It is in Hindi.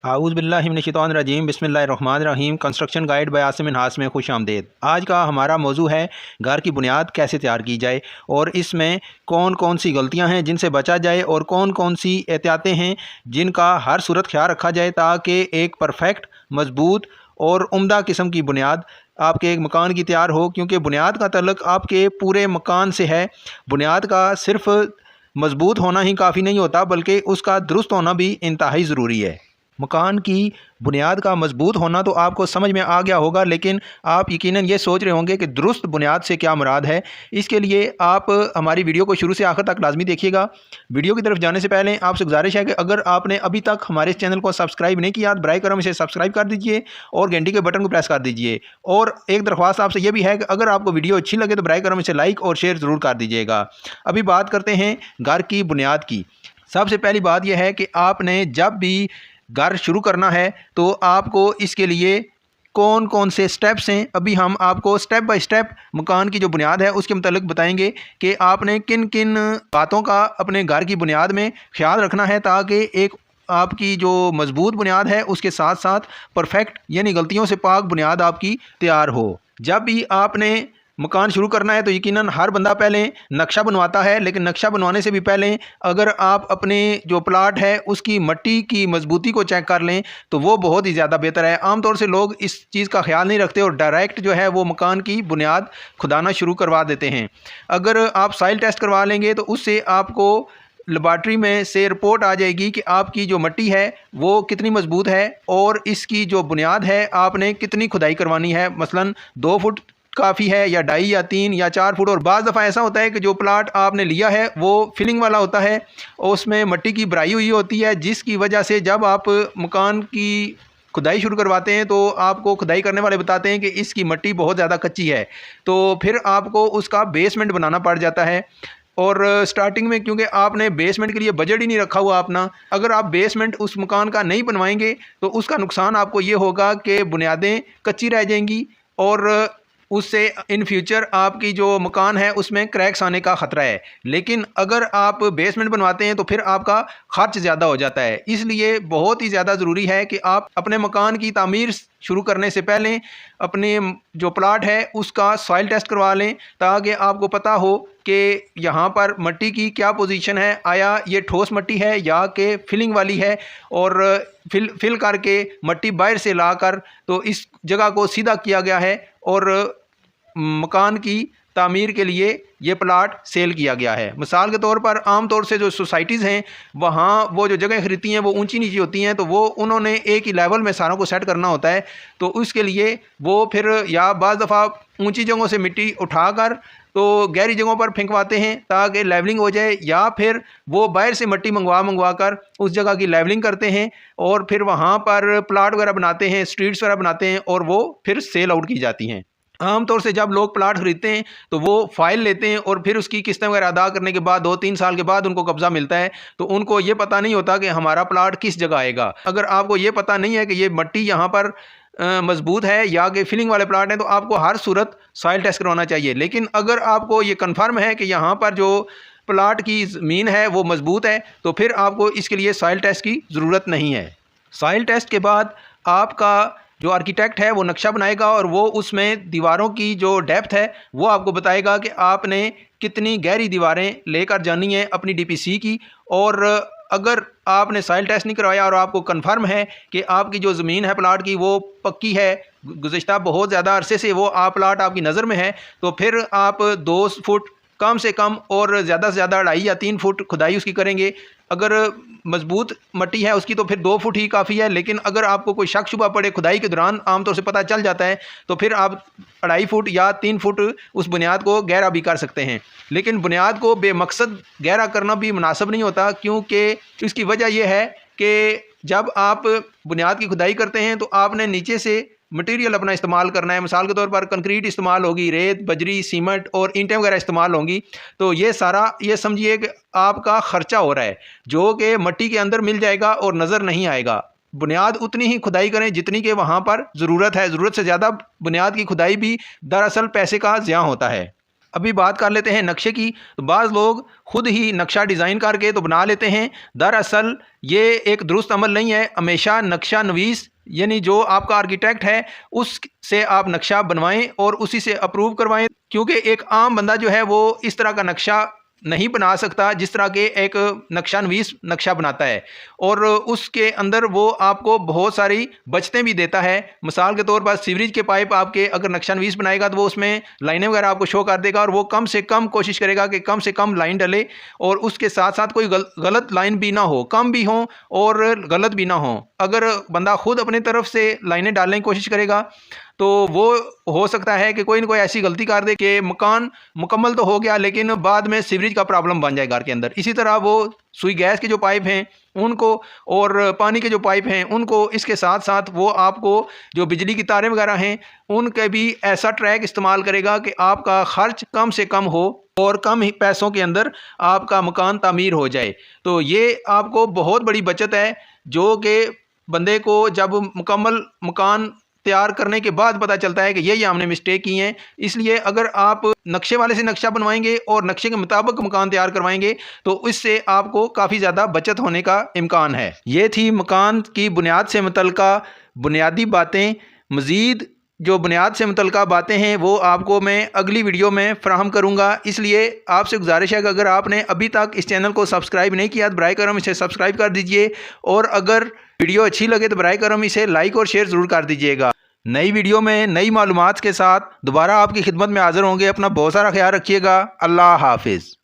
आऊज़ बिल्लाहि मिनश्शैतानिर्रजीम बिस्मिल्लाहिर्रहमानिर्रहीम। Construction guide by Asim Minhas में खुश आमदेद। आज का हमारा मौजू है घर की बुनियाद कैसे तैयार की जाए और इसमें कौन कौन सी गलतियां हैं जिनसे बचा जाए और कौन कौन सी एहतियातें हैं जिनका हर सूरत ख्याल रखा जाए ताकि एक परफेक्ट, मजबूत और उम्दा किस्म की बुनियाद आपके एक मकान की तैयार हो। क्योंकि बुनियाद का तल्लुक़ आपके पूरे मकान से है। बुनियाद का सिर्फ मजबूत होना ही काफ़ी नहीं होता बल्कि उसका दुरुस्त होना भी इंतहाई ज़रूरी है। मकान की बुनियाद का मजबूत होना तो आपको समझ में आ गया होगा, लेकिन आप यकीनन ये सोच रहे होंगे कि दुरुस्त बुनियाद से क्या मुराद है। इसके लिए आप हमारी वीडियो को शुरू से आखिर तक लाजमी देखिएगा। वीडियो की तरफ जाने से पहले आपसे गुजारिश है कि अगर आपने अभी तक हमारे इस चैनल को सब्सक्राइब नहीं किया तो बराए करम इसे सब्सक्राइब कर दीजिए और घंटी के बटन को प्रेस कर दीजिए। और एक दरख्वास्त आपसे यह भी है कि अगर आपको वीडियो अच्छी लगे तो बराए करम इसे लाइक और शेयर ज़रूर कर दीजिएगा। अभी बात करते हैं घर की बुनियाद की। सबसे पहली बात यह है कि आपने जब भी घर शुरू करना है तो आपको इसके लिए कौन कौन से स्टेप्स हैं, अभी हम आपको स्टेप बाय स्टेप मकान की जो बुनियाद है उसके मुतालिक बताएंगे कि आपने किन किन बातों का अपने घर की बुनियाद में ख्याल रखना है ताकि एक आपकी जो मजबूत बुनियाद है उसके साथ साथ परफेक्ट यानी गलतियों से पाक बुनियाद आपकी तैयार हो। जब भी आपने मकान शुरू करना है तो यकीनन हर बंदा पहले नक्शा बनवाता है, लेकिन नक्शा बनवाने से भी पहले अगर आप अपने जो प्लाट है उसकी मट्टी की मजबूती को चेक कर लें तो वो बहुत ही ज़्यादा बेहतर है। आमतौर से लोग इस चीज़ का ख्याल नहीं रखते और डायरेक्ट जो है वो मकान की बुनियाद खुदाना शुरू करवा देते हैं। अगर आप सॉइल टेस्ट करवा लेंगे तो उससे आपको लेबॉर्ट्री में से रिपोर्ट आ जाएगी कि आपकी जो मिट्टी है वो कितनी मजबूत है और इसकी जो बुनियाद है आपने कितनी खुदाई करवानी है। मसलन 2 फुट काफ़ी है या 2.5 या 3 या 4 फुट। और बाज़ दफ़ा ऐसा होता है कि जो प्लाट आपने लिया है वो फिलिंग वाला होता है और उसमें मिट्टी की भराई हुई होती है, जिसकी वजह से जब आप मकान की खुदाई शुरू करवाते हैं तो आपको खुदाई करने वाले बताते हैं कि इसकी मिट्टी बहुत ज़्यादा कच्ची है, तो फिर आपको उसका बेसमेंट बनाना पड़ जाता है। और स्टार्टिंग में क्योंकि आपने बेसमेंट के लिए बजट ही नहीं रखा हुआ अपना, अगर आप बेसमेंट उस मकान का नहीं बनवाएंगे तो उसका नुकसान आपको ये होगा कि बुनियादें कच्ची रह जाएंगी और उससे इन फ्यूचर आपकी जो मकान है उसमें क्रैक्स आने का ख़तरा है। लेकिन अगर आप बेसमेंट बनवाते हैं तो फिर आपका खर्च ज़्यादा हो जाता है। इसलिए बहुत ही ज़्यादा ज़रूरी है कि आप अपने मकान की तामीर शुरू करने से पहले अपने जो प्लाट है उसका सॉइल टेस्ट करवा लें ताकि आपको पता हो कि यहाँ पर मिट्टी की क्या पोजीशन है, आया ये ठोस मिट्टी है या कि फिलिंग वाली है। और फिल करके मिट्टी बाहर से लाकर तो इस जगह को सीधा किया गया है और मकान की तामीर के लिए ये प्लाट सेल किया गया है। मिसाल के तौर पर आम तौर से जो सोसाइटीज़ हैं वहाँ वो जो जगह खरीदती हैं वो ऊंची नीची होती हैं, तो वो उन्होंने एक ही लेवल में सारों को सेट करना होता है। तो उसके लिए वो फिर या बाज़ दफ़ा ऊंची जगहों से मिट्टी उठाकर तो गहरी जगहों पर फेंकवाते हैं ताकि लेवलिंग हो जाए, या फिर वो बाहर से मिट्टी मंगवा कर उस जगह की लेवलिंग करते हैं और फिर वहाँ पर प्लाट वगैरह बनाते हैं, स्ट्रीट्स वगैरह बनाते हैं और वो फिर सेल आउट की जाती हैं। आमतौर से जब लोग प्लाट खरीदते हैं तो वो फाइल लेते हैं और फिर उसकी किस्तें वगैरह अदा करने के बाद 2-3 साल के बाद उनको कब्जा मिलता है, तो उनको ये पता नहीं होता कि हमारा प्लाट किस जगह आएगा। अगर आपको ये पता नहीं है कि ये मिट्टी यहाँ पर मजबूत है या कि फिलिंग वाले प्लाट हैं तो आपको हर सूरत सॉइल टेस्ट करवाना चाहिए। लेकिन अगर आपको ये कन्फर्म है कि यहाँ पर जो प्लाट की ज़मीन है वो मजबूत है तो फिर आपको इसके लिए सॉइल टेस्ट की ज़रूरत नहीं है। सॉइल टेस्ट के बाद आपका जो आर्किटेक्ट है वो नक्शा बनाएगा और वो उसमें दीवारों की जो डेप्थ है वो आपको बताएगा कि आपने कितनी गहरी दीवारें लेकर जानी है अपनी डीपीसी की। और अगर आपने सॉइल टेस्ट नहीं करवाया और आपको कंफर्म है कि आपकी जो ज़मीन है प्लाट की वो पक्की है, गुज़िश्ता बहुत ज़्यादा अरसे से वो आप प्लाट आपकी नज़र में है, तो फिर आप 2 फुट कम से कम और ज़्यादा से ज़्यादा 2.5 या 3 फुट खुदाई उसकी करेंगे। अगर मजबूत मिट्टी है उसकी तो फिर 2 फुट ही काफ़ी है, लेकिन अगर आपको कोई शक शुबा पड़े खुदाई के दौरान आमतौर से पता चल जाता है तो फिर आप 2.5 फुट या 3 फुट उस बुनियाद को गहरा भी कर सकते हैं। लेकिन बुनियाद को बेमकसद गहरा करना भी मुनासिब नहीं होता, क्योंकि इसकी वजह यह है कि जब आप बुनियाद की खुदाई करते हैं तो आपने नीचे से मटेरियल अपना इस्तेमाल करना है। मिसाल के तौर पर कंक्रीट इस्तेमाल होगी, रेत, बजरी, सीमेंट और ईंटें वगैरह इस्तेमाल होंगी। तो ये सारा ये समझिए कि आपका ख़र्चा हो रहा है जो कि मिट्टी के अंदर मिल जाएगा और नज़र नहीं आएगा। बुनियाद उतनी ही खुदाई करें जितनी कि वहाँ पर ज़रूरत है। ज़रूरत से ज़्यादा बुनियाद की खुदाई भी दरअसल पैसे का ज़िया होता है। अभी बात कर लेते हैं नक्शे की। तो बाज़ लोग खुद ही नक्शा डिज़ाइन करके तो बना लेते हैं, दरअसल ये एक दुरुस्त अमल नहीं है। हमेशा नक्शा नवीस यानी जो आपका आर्किटेक्ट है उससे आप नक्शा बनवाएं और उसी से अप्रूव करवाएं, क्योंकि एक आम बंदा जो है वो इस तरह का नक्शा नहीं बना सकता जिस तरह के एक नक्शा नवीस नक्शा बनाता है, और उसके अंदर वो आपको बहुत सारी बचतें भी देता है। मिसाल के तौर पर सीवरेज के पाइप आपके अगर नक्शा नवीस बनाएगा तो वो उसमें लाइनें वगैरह आपको शो कर देगा, और वो कम से कम कोशिश करेगा कि कम से कम लाइन डले, और उसके साथ साथ कोई गलत लाइन भी ना हो, कम भी हो और गलत भी ना हो। अगर बंदा खुद अपनी तरफ से लाइनें डालने की कोशिश करेगा तो वो हो सकता है कि कोई ना कोई ऐसी गलती कर दे कि मकान मुकम्मल तो हो गया लेकिन बाद में सीवरेज का प्रॉब्लम बन जाए घर के अंदर। इसी तरह वो सुई गैस के जो पाइप हैं उनको और पानी के जो पाइप हैं उनको, इसके साथ साथ वो आपको जो बिजली की तारें वगैरह हैं उनके भी ऐसा ट्रैक इस्तेमाल करेगा कि आपका खर्च कम से कम हो और कम ही पैसों के अंदर आपका मकान तामीर हो जाए। तो ये आपको बहुत बड़ी बचत है, जो कि बंदे को जब मुकम्मल मकान तैयार करने के बाद पता चलता है कि ये हमने मिस्टेक की हैं। इसलिए अगर आप नक्शे वाले से नक्शा बनवाएंगे और नक्शे के मुताबिक मकान तैयार करवाएंगे तो इससे आपको काफ़ी ज़्यादा बचत होने का इम्कान है। ये थी मकान की बुनियाद से मुतल्लिका बुनियादी बातें। मज़ीद जो बुनियाद से मुतल्लिका बातें हैं वो आपको मैं अगली वीडियो में फ़राहम करूँगा। इसलिए आपसे गुजारिश है कि अगर आपने अभी तक इस चैनल को सब्सक्राइब नहीं किया तो बराए करम इसे सब्सक्राइब कर दीजिए, और अगर वीडियो अच्छी लगे तो बराए करम इसे लाइक और शेयर ज़रूर कर दीजिएगा। नई वीडियो में नई मालूमात के साथ दोबारा आपकी खिदमत में हाज़िर होंगे। अपना बहुत सारा ख्याल रखिएगा। अल्लाह हाफिज़।